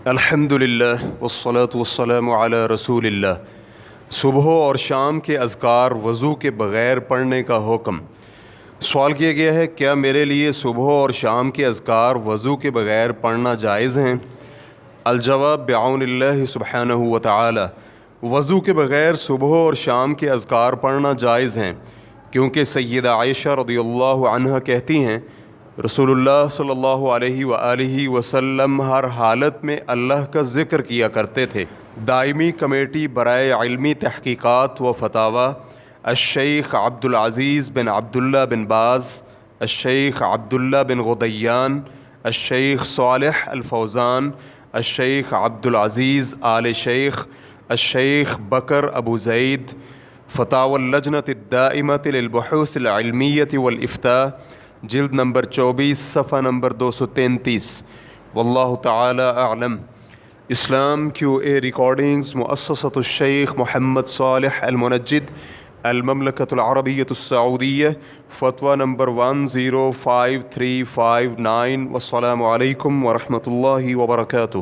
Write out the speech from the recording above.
الحمد للہ والصلاة والسلام علی رسول اللہ۔ صبح اور شام کے اذکار وضو کے بغیر پڑھنے کا حکم۔ سوال کیا گیا ہے، کیا میرے لیے صبح اور شام کے اذکار وضو کے بغیر پڑھنا جائز ہیں؟ الجواب بعون اللہ سبحانہ و تعالی، وضو کے بغیر صبح اور شام کے اذکار پڑھنا جائز ہیں، کیونکہ سیدہ عائشہ رضی اللہ عنہ کہتی ہیں رسول اللہ صلی اللہ علیہ وآلہ وسلم ہر حالت میں اللہ کا ذکر کیا کرتے تھے۔ دائمی کمیٹی برائے علمی تحقیقات و فتاوی الشیخ عبدالعزیز بن عبداللہ بن باز، الشیخ عبداللہ بن غدیان، الشیخ صالح الفوزان، الشیخ عبدالعزیز آل شیخ، الشیخ بکر ابو زید، فتاوی اللجنۃ الدائمۃ للبحوث العلمیۃ والافتاء، جلد نمبر 24 صفحہ نمبر 233۔ واللہ تعالی اعلم۔ اسلام کیو اے ریکارڈنگز، مؤسسۃ الشیخ محمد صالح المنجد، المملکۃ العربیۃ السعودیہ، فتویٰ نمبر 105359۔ والسلام علیکم ورحمۃ اللہ وبرکاتہ۔